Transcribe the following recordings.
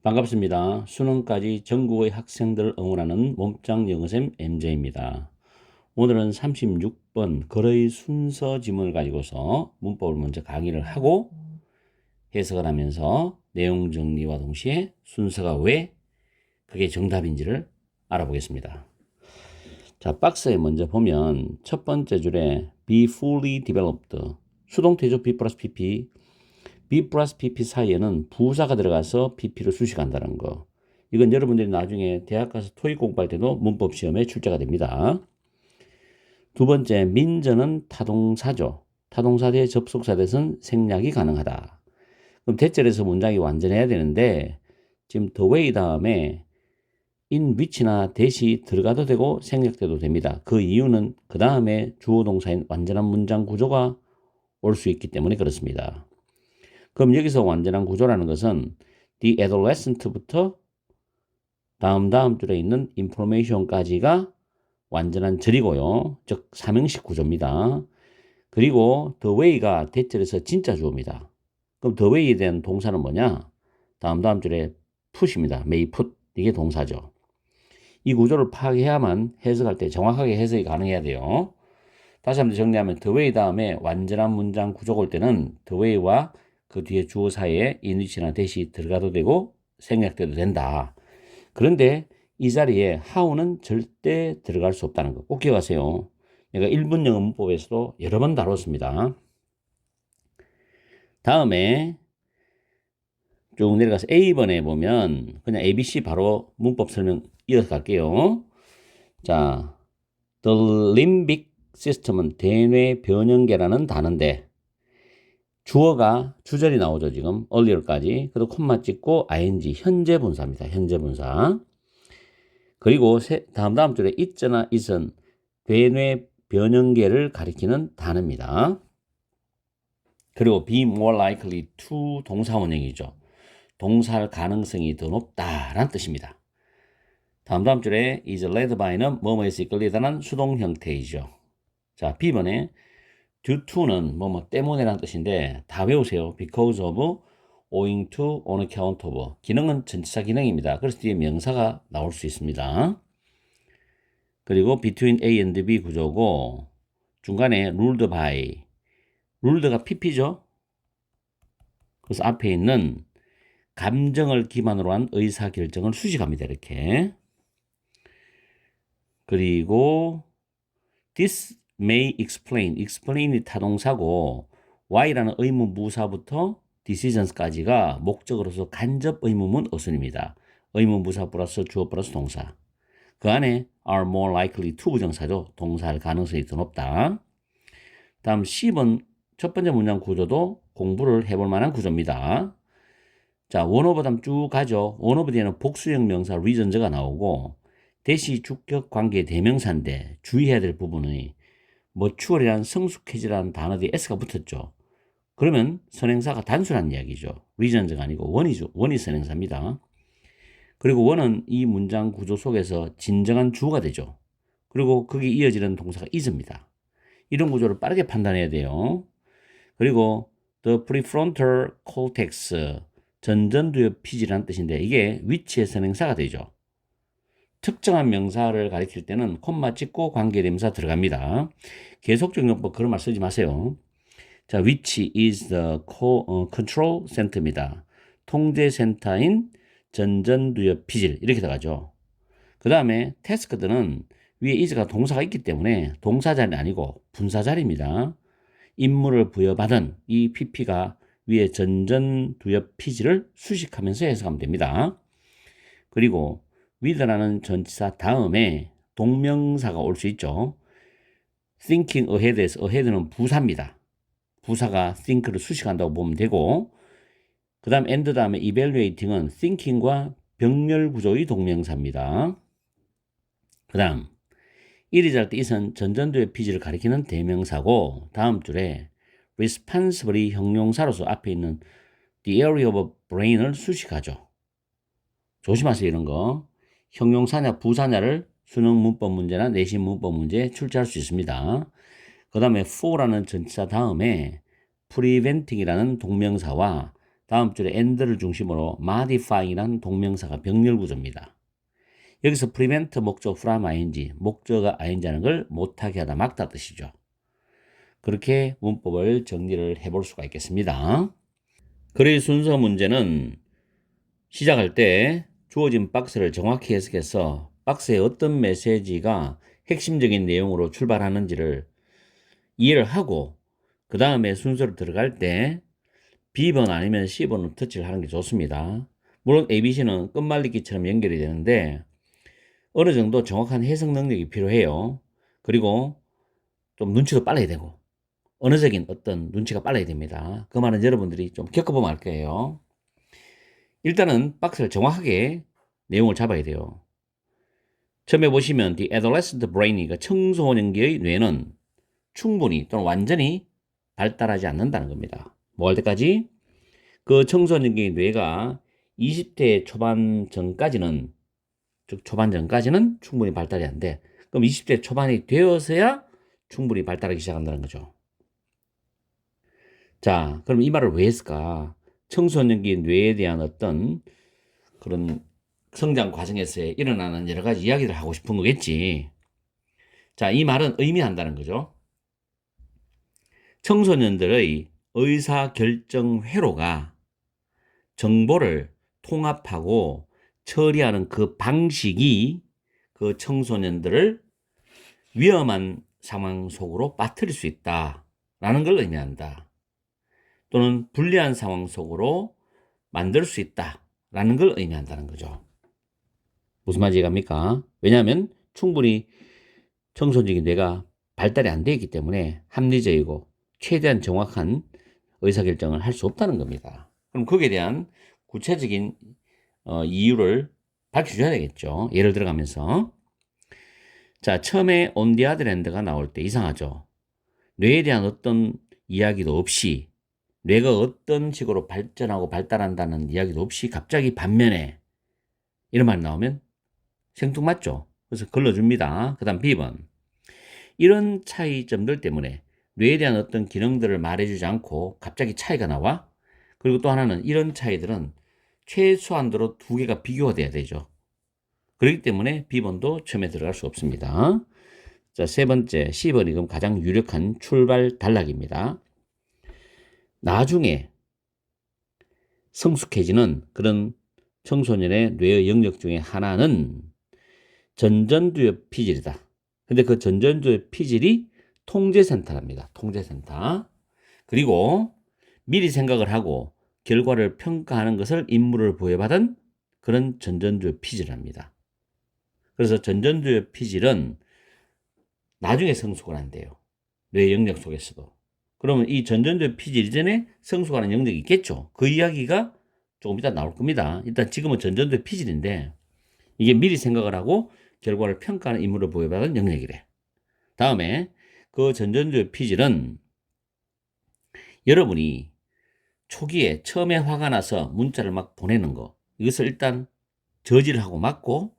반갑습니다. 수능까지 전국의 학생들을 응원하는 몸짱 영어쌤 MJ입니다. 오늘은 36번 글의 순서 지문을 가지고서 문법을 먼저 강의를 하고 해석을 하면서 내용 정리와 동시에 순서가 왜 그게 정답인지를 알아보겠습니다. 자, 박스에 먼저 보면 첫 번째 줄에 be fully developed 수동태죠. be 플러스 pp B 플러스 PP 사이에는 부사가 들어가서 PP를 수식한다는 거. 이건 여러분들이 나중에 대학 가서 토익 공부할 때도 문법 시험에 출제가 됩니다. 두 번째, 민전은 타동사죠. 타동사 대 접속사 대선 생략이 가능하다. 그럼 대절에서 문장이 완전해야 되는데 지금 the way 다음에 in which나 대시 들어가도 되고 생략돼도 됩니다. 그 이유는 그 다음에 주어 동사인 완전한 문장 구조가 올 수 있기 때문에 그렇습니다. 그럼 여기서 완전한 구조라는 것은 the adolescent부터 다음 줄에 있는 information까지가 완전한 절이고요. 즉 삼형식 구조입니다. 그리고 the way가 대절에서 진짜 주어입니다. 그럼 the way에 대한 동사는 뭐냐? 다음 줄에 put입니다. may put. 이게 동사죠. 이 구조를 파악해야만 해석할 때 정확하게 해석이 가능해야 돼요. 다시 한번 정리하면 the way 다음에 완전한 문장 구조가 올 때는 the way와 그 뒤에 주어 사이에 in위치나 대시 들어가도 되고 생략돼도 된다. 그런데 이 자리에 how는 절대 들어갈 수 없다는 거 꼭 기억하세요. 내가 1분 영어 문법에서도 여러 번 다뤘습니다. 다음에 쭉 내려가서 A번에 보면 그냥 ABC 바로 문법 설명 이어서 갈게요. 자, the limbic system은 대뇌 변형계라는 단어인데 주어가 주절이 나오죠. 지금 earlier까지. 그리고 콤마 찍고 ing 현재 분사입니다. 현재 분사. 그리고 다음 줄에 있거나 is은 대뇌 변형계를 가리키는 단어입니다. 그리고 be more likely to 동사 원형이죠. 동사할 가능성이 더 높다라는 뜻입니다. 다음 줄에 is led by는 뭐뭐에서 이끌리다는 수동 형태이죠. 자, B번에 due to는 뭐뭐 때문에라는 뜻인데 다 외우세요. because of, owing to, on account of. 기능은 전치사 기능입니다. 그래서 뒤에 명사가 나올 수 있습니다. 그리고 between A and B 구조고 중간에 ruled by. ruled가 PP죠. 그래서 앞에 있는 감정을 기반으로 한 의사결정을 수식합니다. 이렇게. 그리고 this may explain. explain이 타동사고 why라는 의문 부사부터 decisions까지가 목적으로서 간접 의문문 어순입니다. 의문 부사 플러스 주어 플러스 동사. 그 안에 are more likely to 부정사죠. 동사할 가능성이 더 높다. 다음 10번 첫 번째 문장 구조도 공부를 해볼 만한 구조입니다. 자, 원어브 다음 쭉 가죠. 원어브 뒤에는 복수형 명사 reasons가 나오고 대시 주격 관계 대명사인데 주의해야 될 부분이 머추얼이란 성숙해지라는 단어 뒤에 s가 붙었죠. 그러면 선행사가 단순한 이야기죠. reasons가 아니고 원이죠. 원이 선행사입니다. 그리고 원은 이 문장 구조 속에서 진정한 주어가 되죠. 그리고 거기에 이어지는 동사가 is입니다. 이런 구조를 빠르게 판단해야 돼요. 그리고 the prefrontal cortex 전전두엽 피지라는 뜻인데 이게 위치의 선행사가 되죠. 특정한 명사를 가리킬 때는 콤마 찍고 관계대명사 들어갑니다. 계속적 용법 그런 말 쓰지 마세요. 자, which is the control center입니다. 통제센터인 전전두엽 피질 이렇게 들어가죠. 그 다음에 task들은 위에 is가 동사가 있기 때문에 동사 자리 아니고 분사 자리입니다. 임무를 부여받은 이 pp가 위에 전전두엽 피지를 수식하면서 해석하면 됩니다. 그리고 with라는 전치사 다음에 동명사가 올 수 있죠. thinking ahead에서 ahead는 부사입니다. 부사가 think를 수식한다고 보면 되고 그 다음 and 다음에 evaluating은 thinking과 병렬 구조의 동명사입니다. 그 다음 이리잘 때 is은 전전두엽 피지를 가리키는 대명사고 다음 줄에 responsibly 형용사로서 앞에 있는 the area of brain을 수식하죠. 조심하세요. 이런 거. 형용사냐 부사냐를 수능 문법 문제나 내신 문법 문제에 출제할 수 있습니다. 그 다음에 for라는 전치사 다음에 preventing이라는 동명사와 다음 줄에 and를 중심으로 modify라는 동명사가 병렬 구조입니다. 여기서 prevent 목적 from ing, 목적어가 ing 하는 걸 못하게 하다, 막다 뜻이죠. 그렇게 문법을 정리를 해볼 수가 있겠습니다. 글의 순서 문제는 시작할 때 주어진 박스를 정확히 해석해서 박스에 어떤 메시지가 핵심적인 내용으로 출발하는지를 이해를 하고 그 다음에 순서로 들어갈 때 B번 아니면 C번으로 터치를 하는 게 좋습니다. 물론 ABC는 끝말잇기처럼 연결이 되는데 어느 정도 정확한 해석 능력이 필요해요. 그리고 좀 눈치도 빨라야 되고 언어적인 어떤 눈치가 빨라야 됩니다. 그 말은 여러분들이 좀 겪어보면 알 거예요. 일단은 박스를 정확하게 내용을 잡아야 돼요. 처음에 보시면 The adolescent brain, 청소년기의 뇌는 충분히 또는 완전히 발달하지 않는다는 겁니다. 뭐 할 때까지? 그 청소년기의 뇌가 20대 초반 전까지는, 즉 초반 전까지는 충분히 발달이 안 돼. 그럼 20대 초반이 되어서야 충분히 발달하기 시작한다는 거죠. 자, 그럼 이 말을 왜 했을까? 청소년기 뇌에 대한 어떤 그런 성장 과정에서 일어나는 여러 가지 이야기를 하고 싶은 거겠지. 자, 이 말은 의미한다는 거죠. 청소년들의 의사결정 회로가 정보를 통합하고 처리하는 그 방식이 그 청소년들을 위험한 상황 속으로 빠뜨릴 수 있다라는 걸 의미한다. 또는 불리한 상황 속으로 만들 수 있다라는 걸 의미한다는 거죠. 무슨 말인지 이해갑니까? 왜냐하면 충분히 청소년기 뇌가 발달이 안 되어 있기 때문에 합리적이고 최대한 정확한 의사결정을 할 수 없다는 겁니다. 그럼 거기에 대한 구체적인 이유를 밝혀줘야 되겠죠. 예를 들어가면서 자, 처음에 on the other hand가 나올 때 이상하죠. 뇌에 대한 어떤 이야기도 없이 뇌가 어떤 식으로 발전하고 발달한다는 이야기도 없이 갑자기 반면에 이런 말이 나오면 생뚱맞죠. 그래서 걸러줍니다. 그 다음 B번. 이런 차이점들 때문에 뇌에 대한 어떤 기능들을 말해주지 않고 갑자기 차이가 나와. 그리고 또 하나는 이런 차이들은 최소한도로 두 개가 비교가 돼야 되죠. 그렇기 때문에 B번도 처음에 들어갈 수 없습니다. 자, 세 번째 C번이 그럼 가장 유력한 출발 단락입니다. 나중에 성숙해지는 그런 청소년의 뇌의 영역 중에 하나는 전전두엽 피질이다. 근데 그 전전두엽 피질이 통제센터랍니다. 통제센터. 그리고 미리 생각을 하고 결과를 평가하는 것을 임무를 부여받은 그런 전전두엽 피질입니다. 그래서 전전두엽 피질은 나중에 성숙을 한대요. 뇌 영역 속에서도. 그러면 이 전전두엽 피질 이전에 성숙하는 영역이 있겠죠. 그 이야기가 조금 이따 나올 겁니다. 일단 지금은 전전두엽 피질인데 이게 미리 생각을 하고 결과를 평가하는 임무를 부여받은 영역이래. 다음에 그 전전두엽 피질은 여러분이 초기에 처음에 화가 나서 문자를 막 보내는 거, 이것을 일단 저지를 하고 막고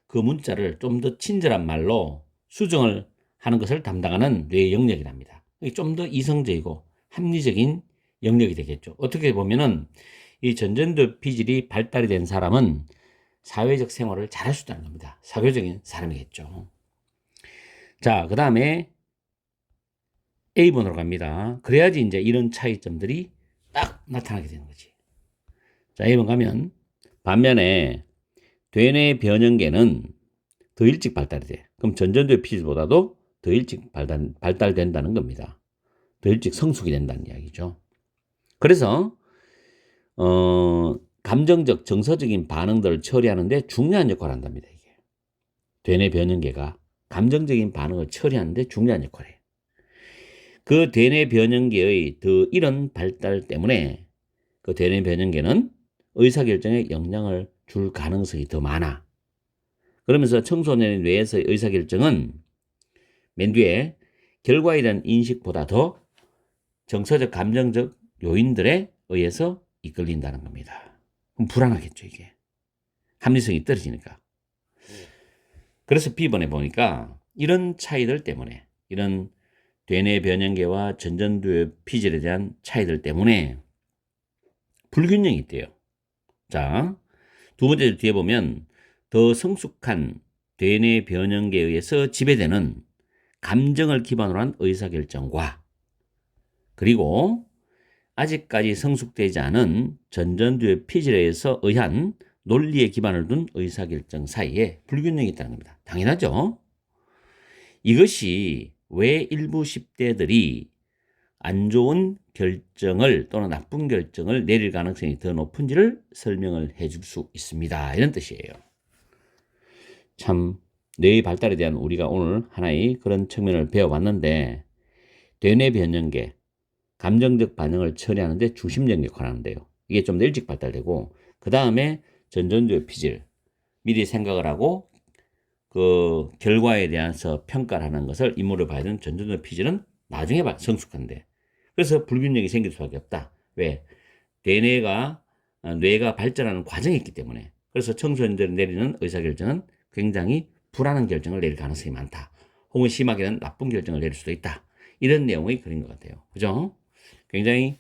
그 문자를 좀 더 친절한 말로 수정을 하는 것을 담당하는 뇌의 영역이랍니다. 좀 더 이성적이고 합리적인 영역이 되겠죠. 어떻게 보면은 이 전전두엽 피질이 발달이 된 사람은 사회적 생활을 잘할 수 있다는 겁니다. 사교적인 사람이겠죠. 자, 그 다음에 A번으로 갑니다. 그래야지 이제 이런 차이점들이 딱 나타나게 되는 거지. 자, A번 가면 반면에 되뇌 변형계는 더 일찍 발달이 돼. 그럼 전전두엽 피질보다도 더 일찍 발달된다는 겁니다. 더 일찍 성숙이 된다는 이야기죠. 그래서 감정적 정서적인 반응들을 처리하는데 중요한 역할을 한답니다. 이게 되뇌 변형계가 감정적인 반응을 처리하는데 중요한 역할을 해요. 그 되뇌 변형계의 더 이런 발달 때문에 그 되뇌 변형계는 의사결정에 영향을 줄 가능성이 더 많아. 그러면서 청소년의 뇌에서의 의사결정은 맨 뒤에 결과에 대한 인식보다 더 정서적 감정적 요인들에 의해서 이끌린다는 겁니다. 그럼 불안하겠죠, 이게. 합리성이 떨어지니까. 그래서 B번에 보니까 이런 차이들 때문에, 이런 되뇌 변형계와 전전두엽 피질에 대한 차이들 때문에 불균형이 있대요. 자, 두 번째 뒤에 보면 더 성숙한 대뇌 변형계에 의해서 지배되는 감정을 기반으로 한 의사결정과 그리고 아직까지 성숙되지 않은 전전두의 피질에 의한 논리에 기반을 둔 의사결정 사이에 불균형이 있다는 겁니다. 당연하죠. 이것이 왜 일부 10대들이 안 좋은 결정을 또는 나쁜 결정을 내릴 가능성이 더 높은지를 설명을 해줄 수 있습니다. 이런 뜻이에요. 참 뇌의 발달에 대한 우리가 오늘 하나의 그런 측면을 배워봤는데 대뇌 변형계, 감정적 반응을 처리하는 데 중심적 역할을 하는데요. 이게 좀 더 일찍 발달되고 그 다음에 전전두의 피질, 미리 생각을 하고 그 결과에 대해서 평가를 하는 것을 임무를 봐야 되는 전전두의 피질은 나중에 성숙한데 그래서 불균형이 생길 수밖에 없다. 왜? 뇌가 발전하는 과정이 있기 때문에. 그래서 청소년들이 내리는 의사결정은 굉장히 불안한 결정을 내릴 가능성이 많다. 혹은 심하게는 나쁜 결정을 내릴 수도 있다. 이런 내용의 글인 것 같아요. 그죠? 굉장히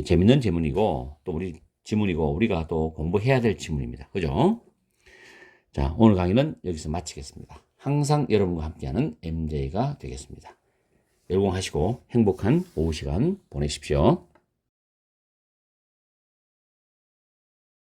재밌는 지문이고 또 우리 지문이고 우리가 또 공부해야 될 지문입니다. 그죠? 자, 오늘 강의는 여기서 마치겠습니다. 항상 여러분과 함께하는 MJ가 되겠습니다. 열공하시고 행복한 오후 시간 보내십시오.